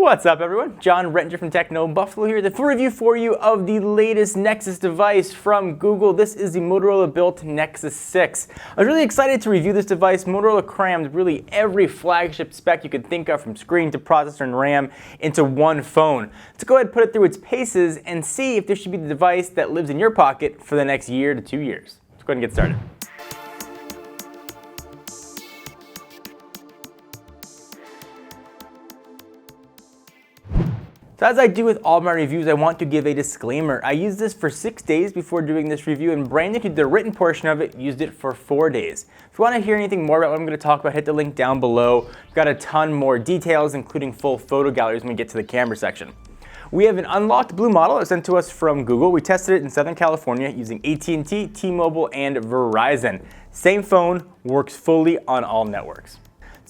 What's up everyone? John Rettinger from Techno Buffalo here with a full review for you of the latest Nexus device from Google. This is the Motorola built Nexus 6. I was really excited to review this device. Motorola crammed really every flagship spec you could think of from screen to processor and RAM into one phone. Let's go ahead and put it through its paces and see if this should be the device that lives in your pocket for the next year to 2 years. Let's go ahead and get started. So as I do with all my reviews, I want to give a disclaimer. I used this for 6 days before doing this review, and Brandon, who did the written portion of it, used it for 4 days. If you want to hear anything more about what I'm going to talk about, hit the link down below. We've got a ton more details, including full photo galleries when we get to the camera section. We have an unlocked blue model that was sent to us from Google. We tested it in Southern California using AT&T, T-Mobile, and Verizon. Same phone, works fully on all networks.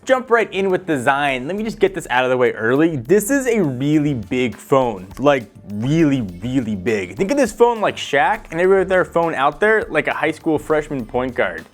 Jump right in with design. Let me just get this out of the way early. This is a really big phone, like really big. Think of this phone like Shaq and every other phone out there like a high school freshman point guard.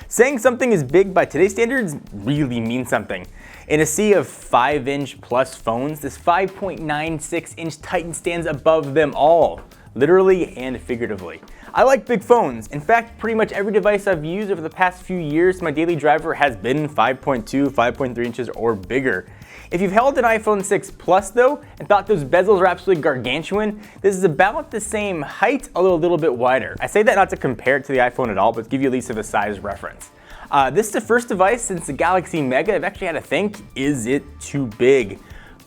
Saying something is big by today's standards really means something. In a sea of 5-inch plus phones, this 5.96-inch Titan stands above them all, literally and figuratively. I like big phones. In fact, pretty much every device I've used over the past few years, my daily driver has been 5.2, 5.3 inches or bigger. If you've held an iPhone 6 Plus though, and thought those bezels are absolutely gargantuan, this is about the same height, although a little bit wider. I say that not to compare it to the iPhone at all, but to give you at least a size reference. This is the first device since the Galaxy Mega I've actually had to think, is it too big?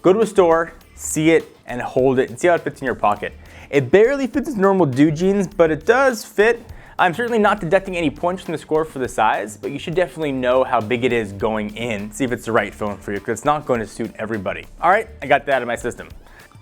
Go to a store, see it, and hold it, and see how it fits in your pocket. It barely fits its normal dude jeans, but it does fit. I'm certainly not deducting any points from the score for the size, but you should definitely know how big it is going in, see if it's the right phone for you, because it's not going to suit everybody. All right, I got that out of my system.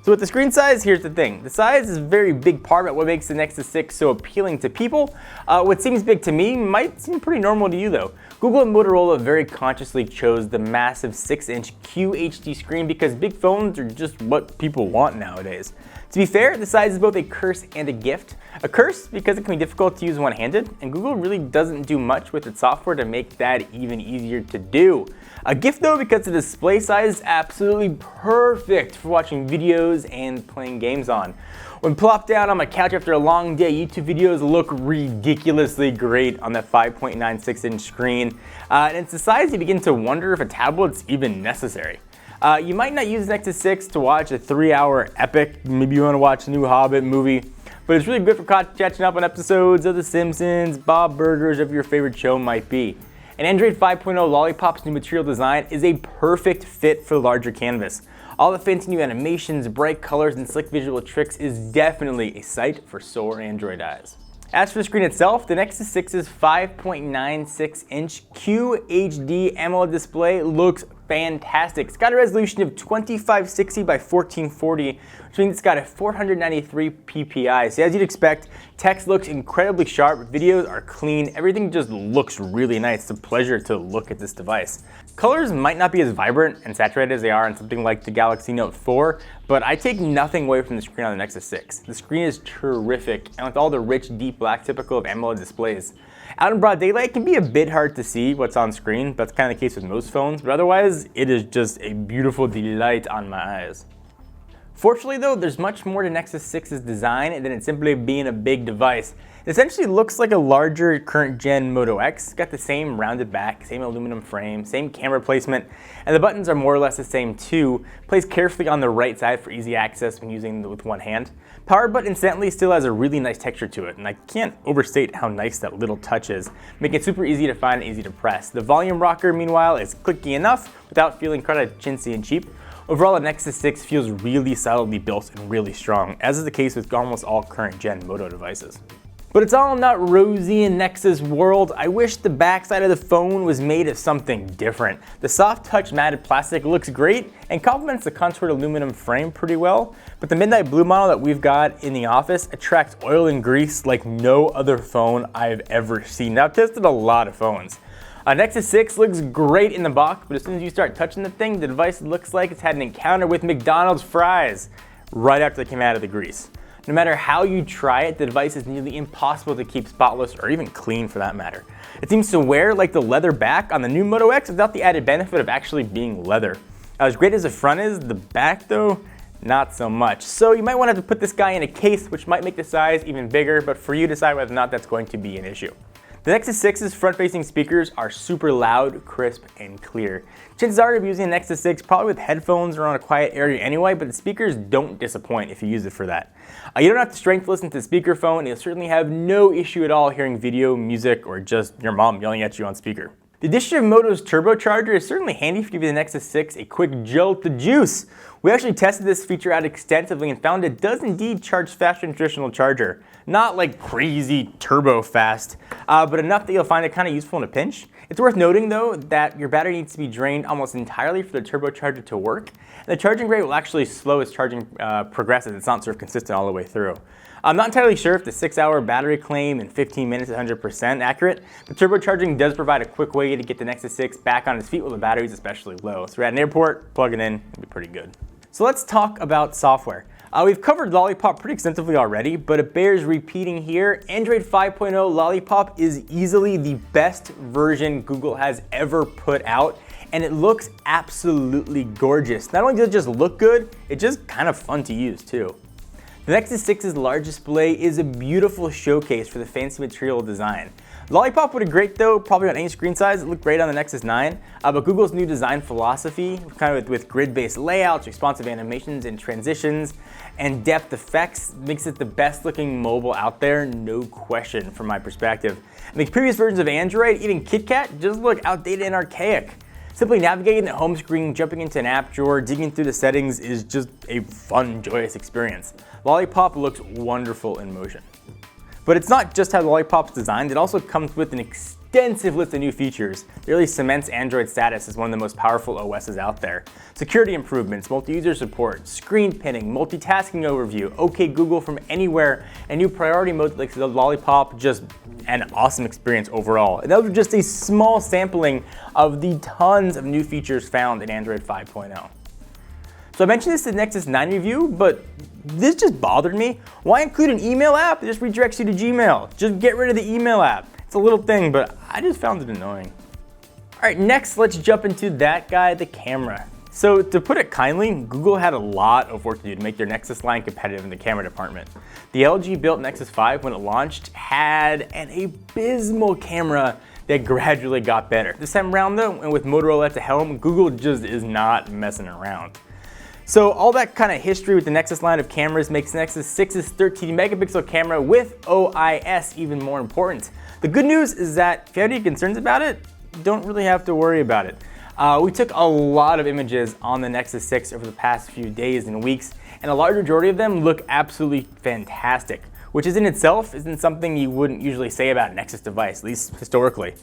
So with the screen size, here's the thing. The size is a very big part of what makes the Nexus 6 so appealing to people. What seems big to me might seem pretty normal to you though. Google and Motorola very consciously chose the massive 6-inch QHD screen because big phones are just what people want nowadays. To be fair, the size is both a curse and a gift. A curse because it can be difficult to use one-handed, and Google really doesn't do much with its software to make that even easier to do. A gift though because the display size is absolutely perfect for watching videos and playing games on. When plopped down on my couch after a long day, YouTube videos look ridiculously great on that 5.96-inch screen. And it's the size you begin to wonder if a tablet's even necessary. You might not use Nexus 6 to watch a 3-hour epic, maybe you want to watch a new Hobbit movie, but it's really good for catching up on episodes of The Simpsons, Bob Burgers, whatever your favorite show might be. And Android 5.0 Lollipop's new material design is a perfect fit for the larger canvas. All the fancy new animations, bright colors, and slick visual tricks is definitely a sight for sore Android eyes. As for the screen itself, the Nexus 6's 5.96-inch QHD AMOLED display looks fantastic. It's got a resolution of 2560 by 1440, which means it's got a 493 ppi. So as you'd expect, text looks incredibly sharp, videos are clean, everything just looks really nice. It's a pleasure to look at this device. Colors might not be as vibrant and saturated as they are on something like the Galaxy Note 4, but I take nothing away from the screen on the Nexus 6. The screen is terrific, and with all the rich, deep black typical of AMOLED displays. Out in broad daylight, it can be a bit hard to see what's on screen. That's kind of the case with most phones, but otherwise, it is just a beautiful delight on my eyes. Fortunately though, there's much more to Nexus 6's design than it simply being a big device. It essentially looks like a larger current gen Moto X. It's got the same rounded back, same aluminum frame, same camera placement, and the buttons are more or less the same too. Placed carefully on the right side for easy access when using it with one hand. Power button incidentally still has a really nice texture to it, and I can't overstate how nice that little touch is, making it super easy to find and easy to press. The volume rocker, meanwhile, is clicky enough without feeling kind of chintzy and cheap. Overall, the Nexus 6 feels really solidly built and really strong, as is the case with almost all current gen Moto devices. But it's all not rosy in Nexus world. I wish the backside of the phone was made of something different. The soft touch matted plastic looks great and complements the contoured aluminum frame pretty well, but the midnight blue model that we've got in the office attracts oil and grease like no other phone I've ever seen. Now, I've tested a lot of phones. Nexus 6 looks great in the box, but as soon as you start touching the thing, the device looks like it's had an encounter with McDonald's fries right after they came out of the grease. No matter how you try it, the device is nearly impossible to keep spotless or even clean for that matter. It seems to wear like the leather back on the new Moto X without the added benefit of actually being leather. As great as the front is, the back though, not so much. So you might want to put this guy in a case, which might make the size even bigger, but for you to decide whether or not that's going to be an issue. The Nexus 6's front-facing speakers are super loud, crisp, and clear. Chances are you're using a Nexus 6 probably with headphones or on a quiet area anyway, but the speakers don't disappoint if you use it for that. You don't have to strength listen to the speakerphone, and you'll certainly have no issue at all hearing video, music, or just your mom yelling at you on speaker. The addition of Moto's turbocharger is certainly handy for giving the Nexus 6 a quick jolt to juice. We actually tested this feature out extensively and found it does indeed charge faster than a traditional charger. Not like crazy turbo fast, but enough that you'll find it kind of useful in a pinch. It's worth noting though that your battery needs to be drained almost entirely for the turbocharger to work. And the charging rate will actually slow as charging progresses. It's not sort of consistent all the way through. I'm not entirely sure if the 6-hour battery claim in 15 minutes is 100% accurate, but turbocharging does provide a quick way to get the Nexus 6 back on its feet while the battery is especially low. So we're at an airport, plug it in, it'll be pretty good. So let's talk about software. We've covered Lollipop pretty extensively already, but it bears repeating here. Android 5.0 Lollipop is easily the best version Google has ever put out, and it looks absolutely gorgeous. Not only does it just look good, it's just kind of fun to use too. The Nexus 6's large display is a beautiful showcase for the fancy material design. Lollipop would have great though, probably on any screen size. It looked great on the Nexus 9, but Google's new design philosophy, kind of with grid-based layouts, responsive animations and transitions, and depth effects, makes it the best looking mobile out there, no question from my perspective. It makes previous versions of Android, even KitKat, just look outdated and archaic. Simply navigating the home screen, jumping into an app drawer, digging through the settings is just a fun, joyous experience. Lollipop looks wonderful in motion. But it's not just how Lollipop's designed, it also comes with an extensive list of new features. It really cements Android status as one of the most powerful OSs out there. Security improvements, multi-user support, screen pinning, multitasking overview, OK Google from anywhere, and new priority modes like the Lollipop, just an awesome experience overall. And those are just a small sampling of the tons of new features found in Android 5.0. So I mentioned this in the Nexus 9 review, but this just bothered me. Why include an email app? It just redirects you to Gmail. Just get rid of the email app. It's a little thing, but I just found it annoying. All right, next let's jump into that guy, the camera. So to put it kindly, Google had a lot of work to do to make their Nexus line competitive in the camera department. The LG built Nexus 5 when it launched had an abysmal camera that gradually got better. This time around though, and with Motorola at the helm, Google just is not messing around. So all that kind of history with the Nexus line of cameras makes Nexus 6's 13 megapixel camera with OIS even more important. The good news is that if you have any concerns about it, you don't really have to worry about it. We took a lot of images on the Nexus 6 over the past few days and weeks, and a large majority of them look absolutely fantastic, which in itself isn't something you wouldn't usually say about a Nexus device, at least historically.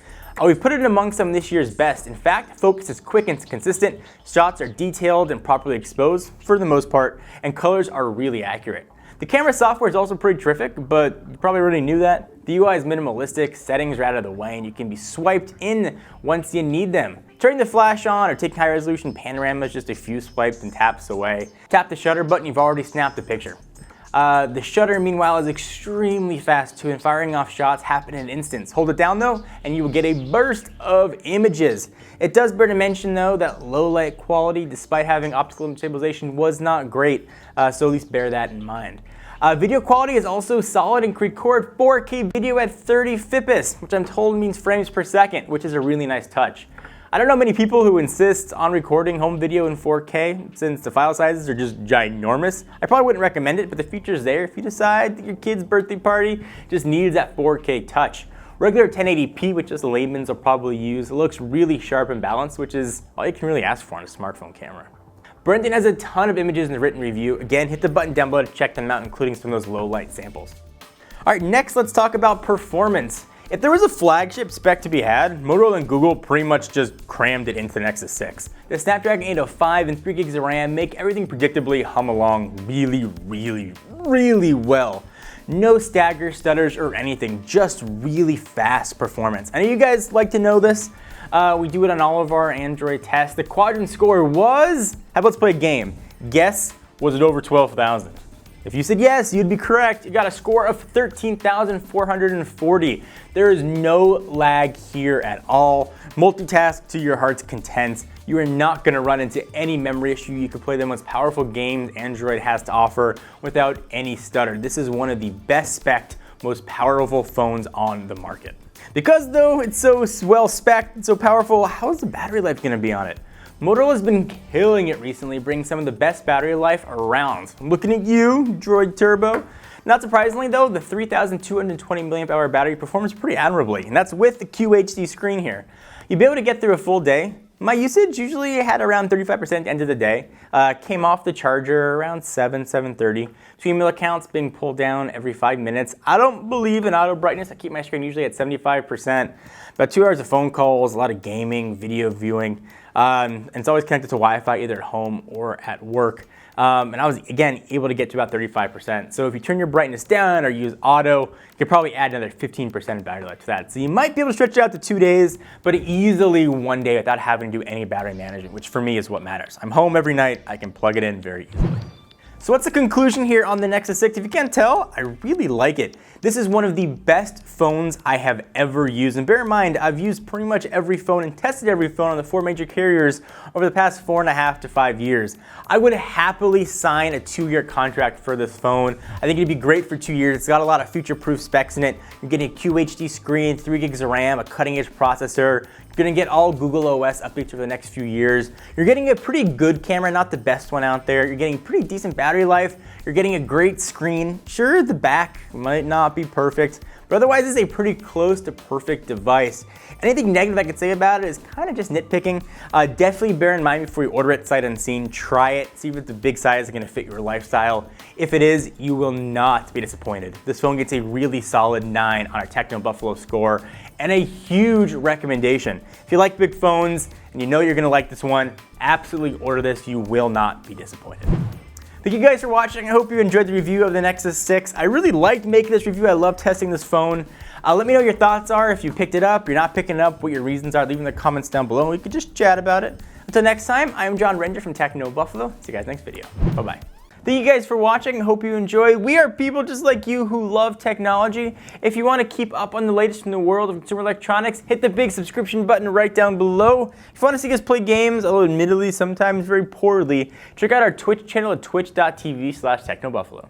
We've put it among some of this year's best. In fact, focus is quick and consistent, shots are detailed and properly exposed for the most part, and colors are really accurate. The camera software is also pretty terrific, but you probably already knew that. The UI is minimalistic, settings are out of the way, and you can be swiped in once you need them. Turning the flash on or taking high resolution panoramas just a few swipes and taps away. Tap the shutter button, you've already snapped the picture. The shutter, meanwhile, is extremely fast too, and firing off shots happen in an instant. Hold it down though, and you will get a burst of images. It does bear to mention though that low light quality, despite having optical stabilization, was not great, so at least bear that in mind. Video quality is also solid and can record 4K video at 30 fps, which I'm told means frames per second, which is a really nice touch. I don't know many people who insist on recording home video in 4K since the file sizes are just ginormous. I probably wouldn't recommend it, but the feature's there if you decide that your kid's birthday party just needs that 4K touch. Regular 1080p, which just layman's will probably use, looks really sharp and balanced, which is all you can really ask for on a smartphone camera. Brendan has a ton of images in the written review. Again, hit the button down below to check them out, including some of those low light samples. All right, next let's talk about performance. If there was a flagship spec to be had, Motorola and Google pretty much just crammed it into the Nexus 6. The Snapdragon 805 and 3 gigs of RAM make everything predictably hum along really well. No stagger, stutters, or anything, just really fast performance. I know you guys like to know this. We do it on all of our Android tests. The Quadrant Score was, let's play a game. Guess, was it over 12,000? If you said yes, you'd be correct. You got a score of 13,440. There is no lag here at all. Multitask to your heart's content. you are not going to run into any memory issue. You can play the most powerful games Android has to offer without any stutter. This is one of the best spec'd, most powerful phones on the market. Because though it's so well spec'd and so powerful, how's the battery life going to be on it? Motorola's been killing it recently, bringing some of the best battery life around. I'm looking at you, Droid Turbo. Not surprisingly though, the 3,220 mAh battery performs pretty admirably, and that's with the QHD screen here. You'll be able to get through a full day. My usage usually had around 35% at the end of the day. Came off the charger around 7:30. 2 email accounts being pulled down every 5 minutes. I don't believe in auto brightness. I keep my screen usually at 75%. About 2 hours of phone calls, a lot of gaming, video viewing. And it's always connected to Wi-Fi either at home or at work. And I was, again, able to get to about 35%. So if you turn your brightness down or use auto, you could probably add another 15% of battery life to that. So you might be able to stretch it out to 2 days, but easily 1 day without having to do any battery management, which for me is what matters. I'm home every night. I can plug it in very easily. So what's the conclusion here on the Nexus 6? If you can't tell, I really like it. This is one of the best phones I have ever used. And bear in mind, I've used pretty much every phone and tested every phone on the 4 major carriers over the past 4.5 to 5 years. I would happily sign a 2-year contract for this phone. I think it'd be great for 2 years. It's got a lot of future-proof specs in it. You're getting a QHD screen, 3 gigs of RAM, a cutting-edge processor. You're gonna get all Google OS updates over the next few years. You're getting a pretty good camera, not the best one out there. You're getting pretty decent battery life. You're getting a great screen. Sure, the back might not be perfect, but otherwise it's a pretty close to perfect device. Anything negative I could say about it is kind of just nitpicking. Definitely bear in mind before you order it sight unseen, try it, see if the big size is gonna fit your lifestyle. If it is, you will not be disappointed. This phone gets a really solid 9 on our Techno Buffalo score and a huge recommendation. If you like big phones and you know you're gonna like this one, absolutely order this. You will not be disappointed. Thank you guys for watching. I hope you enjoyed the review of the Nexus 6. I really liked making this review. I love testing this phone. Let me know what your thoughts are. If you picked it up, you're not picking it up, what your reasons are. Leave in the comments down below and we could just chat about it. Until next time, I'm John Ranger from Techno Buffalo. See you guys next video. Bye-bye. Thank you guys for watching. I hope you enjoyed. We are people just like you who love technology. If you want to keep up on the latest in the world of consumer electronics, hit the big subscription button right down below. If you want to see us play games, although admittedly sometimes very poorly, check out our Twitch channel at twitch.tv/technobuffalo.